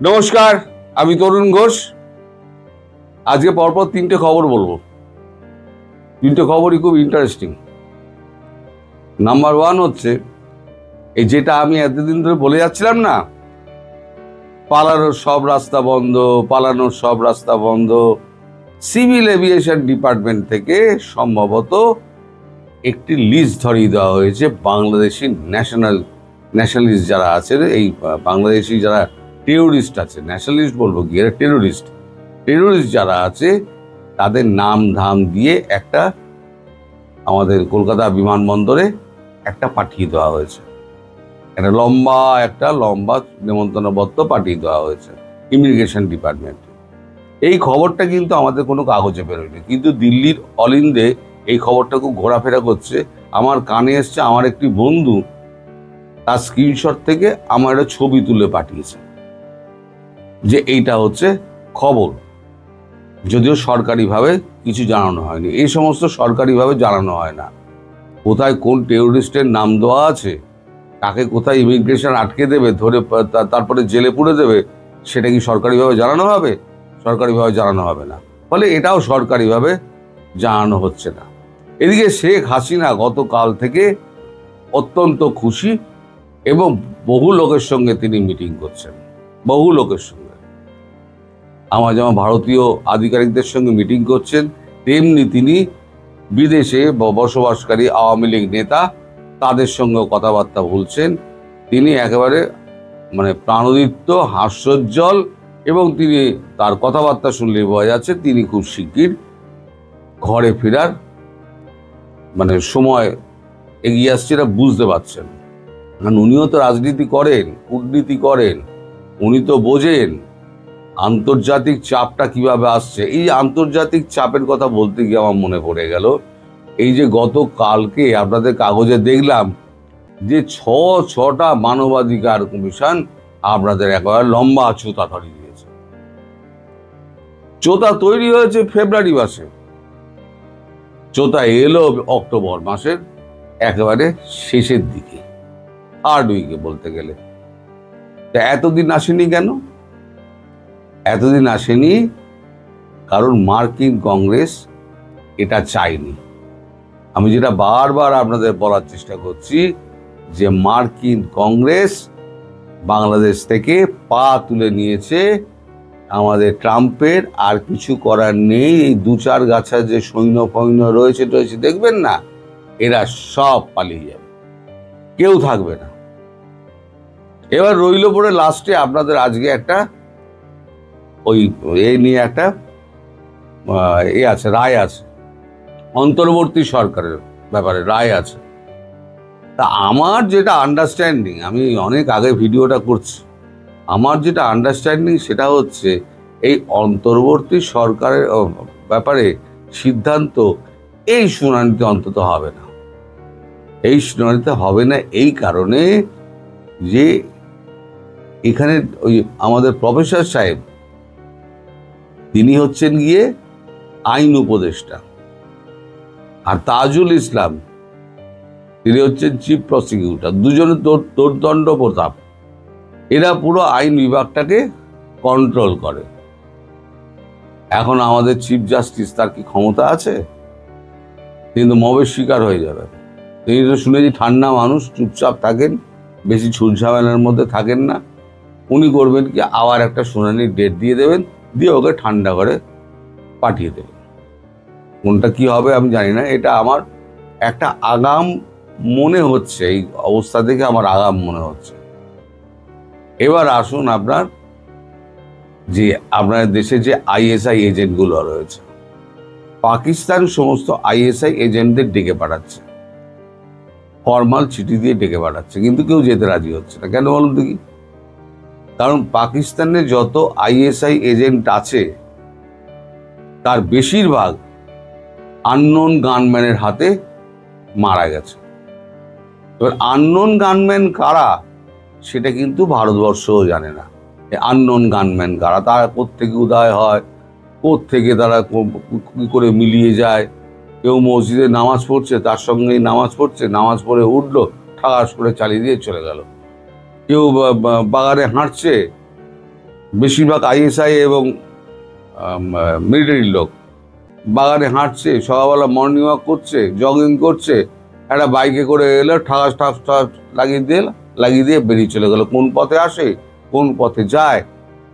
নমস্কার, আমি তরুণ ঘোষ। আজকে পরপর তিনটে খবর বলবো। তিনটে খবরই খুব ইন্টারেস্টিং। নাম্বার ওয়ান হচ্ছে এই যেটা আমি এতদিন ধরে বলে যাচ্ছিলাম না, পালানোর সব রাস্তা বন্ধ, পালানোর সব রাস্তা বন্ধ। সিভিল এভিয়েশন ডিপার্টমেন্ট থেকে সম্ভবত একটি লিস্ট ধরিয়ে দেওয়া হয়েছে বাংলাদেশি ন্যাশনালিস্ট যারা আছে, এই বাংলাদেশি যারা টেরোরিস্ট আছে, ন্যাশনালিস্ট বলবো কি, এরা টেরোরিস্ট যারা আছে তাদের নাম ধাম দিয়ে একটা আমাদের কলকাতা বিমানবন্দরে একটা পাঠিয়ে দেওয়া হয়েছে। একটা লম্বা নেমন্তন্নপত্র পাঠিয়ে দেওয়া হয়েছে ইমিগ্রেশন ডিপার্টমেন্টে। এই খবরটা কিন্তু আমাদের কোনো কাগজে বেরোয়নি, কিন্তু দিল্লির অলিন্দে এই খবরটা খুব ঘোরাফেরা করছে। আমার কানে এসছে, আমার একটি বন্ধু তার স্ক্রিনশট থেকে আমার একটা ছবি তুলে পাঠিয়েছে যে এইটা হচ্ছে খবর। যদিও সরকারিভাবে কিছু জানানো হয়নি, এই সমস্ত সরকারিভাবে জানানো হয় না। কোথায় কোন টেরোরিস্টের নাম দেওয়া আছে, তাকে কোথায় ইমিগ্রেশন আটকে দেবে, ধরে তারপরে জেলে পুরে দেবে, সেটা কি সরকারিভাবে জানানো হবে? সরকারিভাবে জানানো হবে না, ফলে এটাও সরকারিভাবে জানানো হচ্ছে না। এদিকে শেখ হাসিনা গতকাল থেকে অত্যন্ত খুশি এবং বহু লোকের সঙ্গে তিনি মিটিং করছেন, বহু লোকের সঙ্গে। আমার যেমন ভারতীয় আধিকারিকদের সঙ্গে মিটিং করছেন, তেমনি তিনি বিদেশে বসবাসকারী আওয়ামী লীগ নেতা তাদের সঙ্গেও কথাবার্তা বলছেন। তিনি একেবারে প্রাণোদিত, হাস্যোজ্জ্বল, এবং তিনি তার কথাবার্তা শুনলে বোঝা যাচ্ছে তিনি খুব শিগগির ঘরে ফেরার সময় এগিয়ে আসছে, এটা বুঝতে পারছেন। কারণ উনিও তো রাজনীতি করেন, কূটনীতি করেন, উনি তো বোঝেন আন্তর্জাতিক চাপটা কিভাবে আসছে। এই আন্তর্জাতিক চাপের কথা বলতে গিয়ে আমার মনে পড়ে গেল, এই যে গতকালকে আপনাদের কাগজে দেখলাম যে ছটা মানবাধিকার কমিশন আপনাদের একেবারে লম্বা চোতা ধরিয়ে দিয়েছে। চোতা তৈরি হয়েছে ফেব্রুয়ারি মাসে, চোতা এলো অক্টোবর মাসের একেবারে শেষের দিকে, থার্ড উইকে বলতে গেলে। তা এতদিন আসেনি কেন? এতদিন আসেনি কারণ মার্কিন কংগ্রেস এটা চায়নি। আমি যেটা বারবার আপনাদের বলার চেষ্টা করছি যে মার্কিন কংগ্রেস বাংলাদেশ থেকে পা তুলে নিয়েছে। আমাদের ট্রাম্পের আর কিছু করার নেই। এই দু চার গাছা যে সৈন্য রয়েছে দেখবেন না, এরা সব পালিয়ে যাবে, কেউ থাকবে না। এবার রইল পরে লাস্টে আপনাদের আজকে একটা এই নিয়ে একটা রায় আছে, অন্তর্বর্তী সরকারের ব্যাপারে রায় আছে। তা আমার যেটা আন্ডারস্ট্যান্ডিং, আমি অনেক আগে ভিডিওটা করছি, আমার যেটা আন্ডারস্ট্যান্ডিং সেটা হচ্ছে এই অন্তর্বর্তী সরকারের ব্যাপারে সিদ্ধান্ত এই শুনানিতে অন্তত হবে না। এই শুনানিতে হবে না এই কারণে যে এখানে আমাদের প্রফেসর সাহেব তিনি হচ্ছেন গিয়ে আইন উপদেষ্টা, আর তাজুল ইসলাম তিনি হচ্ছেন চিফ প্রসিকিউটর। দুজনে দোর্দণ্ড প্রতাপ, এরা পুরো আইন বিভাগটাকে কন্ট্রোল করে। এখন আমাদের চিফ জাস্টিস, তার কি ক্ষমতা আছে? তিনি তো মবের শিকার হয়ে যাবেন। তিনি তো শুনেছি ঠান্ডা মানুষ, চুপচাপ থাকেন, বেশি ঝামেলার মধ্যে থাকেন না। উনি করবেন কি, আবার একটা শুনানির ডেট দিয়ে দেবেন, দিয়ে ওকে ঠান্ডা করে পাঠিয়ে দেবেন। কোনটা কি হবে আমি জানি না, এটা আমার একটা আগাম মনে হচ্ছে, এই অবস্থা থেকে আমার আগাম মনে হচ্ছে। এবার আসুন আপনার দেশে যে আইএসআই এজেন্টগুলো রয়েছে, পাকিস্তান সমস্ত আইএসআই এজেন্টদের ডেকে পাঠাচ্ছে, ফরমাল চিঠি দিয়ে ডেকে পাঠাচ্ছে, কিন্তু কেউ যেতে রাজি হচ্ছে না। কেন বলুন দেখি? কারণ পাকিস্তানে যত আইএসআই এজেন্ট আছে তার বেশিরভাগ আননোন গানম্যানের হাতে মারা গেছে। এবার আননোন গানম্যান কারা সেটা কিন্তু ভারতবর্ষও জানে না। আননোন গানম্যান কারা, তারা কোত্থেকে উদয় হয়, কোত্থেকে তারা কি করে মিলিয়ে যায়। কেউ মসজিদে নামাজ পড়ছে, তার সঙ্গেই নামাজ পড়ছে, নামাজ পড়ে উঠলো, ঠাস করে চালিয়ে দিয়ে চলে গেল। কেউ বাগানে হাঁটছে, বেশিরভাগ আইএসআই এবং মিলিটারির লোক বাগানে হাঁটছে, সকালবেলা মর্নিং ওয়াক করছে, জগিং করছে, একটা বাইকে করে এলো, ঠাস ঠাস ঠাস লাগিয়ে দিয়ে বেরিয়ে চলে গেল। কোন পথে আসে, কোন পথে যায়,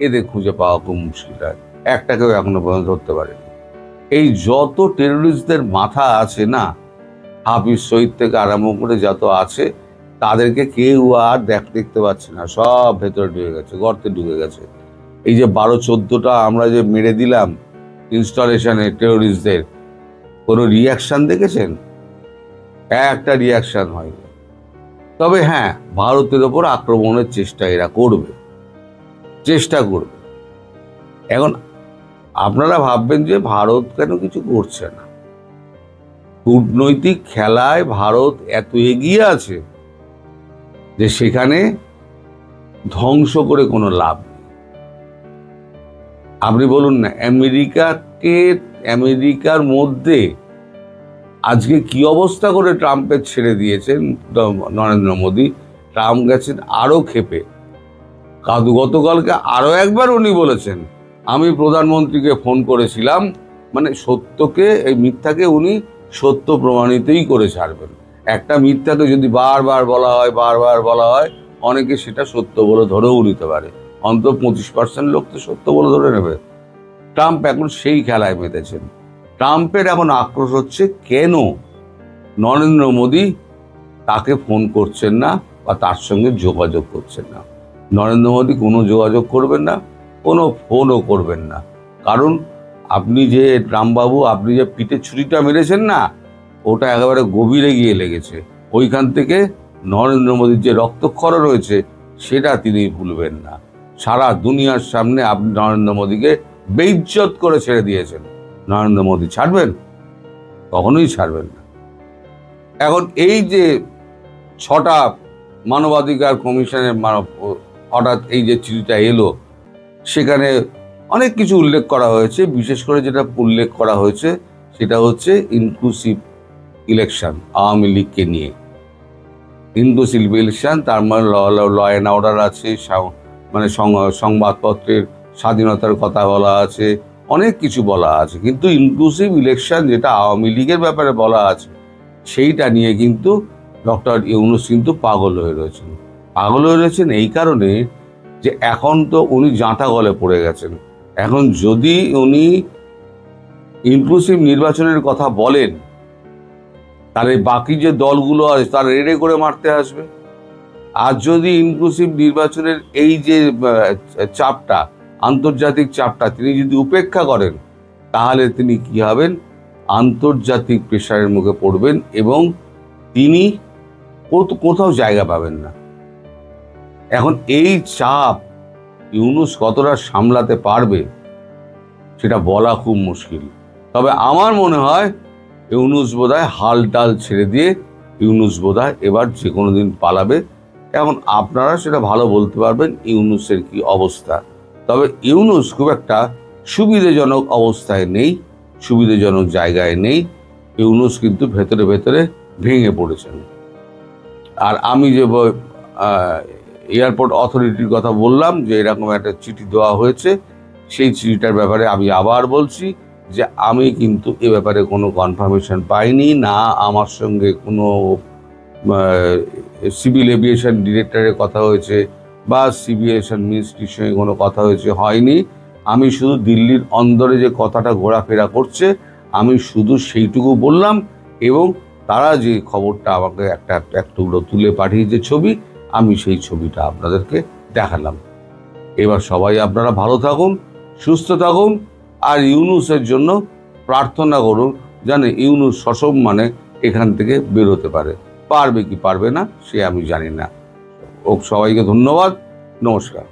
এদের খুঁজে পাওয়া খুব মুশকিল হয়। একটাকেও এখনো পর্যন্ত ধরতে পারেনি। এই যত টেররিস্টদের মাথা আছে না, হাফিজ সঈদ থেকে আরম্ভ করে যত আছে, তাদেরকে কেউ আর দেখতে পাচ্ছে না, সব ভেতরে ঢুকে গেছে, গর্তে ঢুকে গেছে। এই যে 12-14টা আমরা যে মেরে দিলাম ইনস্টলেশনে টেররিস্টদের, কোনো রিয়াকশন দেখেছেন? একটা রিয়াকশন হয়নি। তবে হ্যাঁ, ভারতের ওপর আক্রমণের চেষ্টা এরা করবে। এখন আপনারা ভাববেন যে ভারত কেন কিছু করছে না। কূটনৈতিক খেলায় ভারত এত এগিয়ে আছে যে সেখানে ধ্বংস করে কোনো লাভ নেই। আপনি বলুন না, আমেরিকার মধ্যে আজকে কি অবস্থা করে ট্রাম্পের ছেড়ে দিয়েছেন নরেন্দ্র মোদী। ট্রাম্প গেছেন আরো ক্ষেপে। গতকালকে আরো একবার উনি বলেছেন, আমি প্রধানমন্ত্রীকে ফোন করেছিলাম, মানে সত্যকে, এই মিথ্যাকে উনি সত্য প্রমাণিতই করে ছাড়বেন। একটা মিথ্যাকে যদি বারবার বলা হয়, অনেকে সেটা সত্য বলে ধরেও নিতে পারে। অন্তত 25% লোক তো সত্য বলে ধরে নেবে। ট্রাম্প এখন সেই খেলায় মেতেছেন। ট্রাম্পের এখন আক্রোশ হচ্ছে কেন নরেন্দ্র মোদী তাকে ফোন করছেন না বা তার সঙ্গে যোগাযোগ করছেন না। নরেন্দ্র মোদী কোনো যোগাযোগ করবেন না, কোনো ফোনও করবেন না। কারণ আপনি যে ট্রাম্পবাবু, আপনি যে পিঠে ছুরিটা মেরেছেন না, ওটা একেবারে গভীরে গিয়ে লেগেছে। ওইখান থেকে নরেন্দ্র মোদীর যে রক্তক্ষরণ হয়েছে সেটা তিনি ভুলবেন না। সারা দুনিয়ার সামনে আপনি নরেন্দ্র মোদীকে বেইজ্জত করে ছেড়ে দিয়েছেন। নরেন্দ্র মোদী ছাড়বেন? কখনোই ছাড়বেন না। এখন এই যে 6টা মানবাধিকার কমিশনের হঠাৎ এই যে চিঠিটা এলো, সেখানে অনেক কিছু উল্লেখ করা হয়েছে। বিশেষ করে যেটা উল্লেখ করা হয়েছে সেটা হচ্ছে ইনক্লুসিভ ইলেকশন, আওয়ামী লীগকে নিয়ে ইনক্লুসিভ ইলেকশন। তার মানে ল অ্যান্ড অর্ডার আছে, মানে সংবাদপত্রের স্বাধীনতার কথা বলা আছে, অনেক কিছু বলা আছে। কিন্তু ইনক্লুসিভ ইলেকশন যেটা আওয়ামী লীগের ব্যাপারে বলা আছে, সেইটা নিয়ে কিন্তু ডক্টর ইউনূস কিন্তু পাগল হয়ে রয়েছেন এই কারণে যে এখন তো উনি জাঁতা গলে পড়ে গেছেন। এখন যদি উনি ইনক্লুসিভ নির্বাচনের কথা বলেন, তাহলে বাকি যে দলগুলো আছে তারা রেডে করে মারতে আসবে। আর যদি ইনক্লুসিভ নির্বাচনের এই যে চাপটা, আন্তর্জাতিক চাপটা তিনি যদি উপেক্ষা করেন, তাহলে তিনি কি হবেন? আন্তর্জাতিক প্রেশারের মুখে পড়বেন এবং তিনি কোথাও জায়গা পাবেন না। এখন এই চাপ ইউনূস কতটা সামলাতে পারবে সেটা বলা খুব মুশকিল। তবে আমার মনে হয় ইউনূস বোধহয় হাল টাল ছেড়ে দিয়ে ইউনূস বোধহয় এবার যে কোনো দিন পালাবে। এখন আপনারা সেটা ভালো বলতে পারবেন ইউনূসের কি অবস্থা। তবে ইউনূস খুব একটা সুবিধাজনক অবস্থায় নেই, সুবিধাজনক জায়গায় নেই। ইউনূস কিন্তু ভেতরে ভেতরে ভেঙে পড়েছেন। আর আমি যে এয়ারপোর্ট অথরিটির কথা বললাম যে এরকম একটা চিঠি দেওয়া হয়েছে, সেই চিঠিটার ব্যাপারে আমি আবার বলছি যে আমি কিন্তু এ ব্যাপারে কোনো কনফার্মেশন পাইনি। না আমার সঙ্গে কোনো সিভিল এভিয়েশন ডিরেক্টরের কথা হয়েছে বা সিভিয়েশন মিনিস্ট্রির সঙ্গে কোনো কথা হয়নি। আমি শুধু দিল্লির অন্দরে যে কথাটা ঘোরাফেরা করছে আমি শুধু সেইটুকু বললাম, এবং তারা যে খবরটা আমাকে একটা টুকরো তুলে পাঠিয়েছে ছবি, আমি সেই ছবিটা আপনাদেরকে দেখালাম। এবার সবাই আপনারা ভালো থাকুন, সুস্থ থাকুন, আর ইউনূসের জন্য প্রার্থনা করুন যেন ইউনূস সসম্মানে এখান থেকে বেরোতে পারে। পারবে কি পারবে না সে আমি জানি না। সবাইকে ধন্যবাদ, নমস্কার।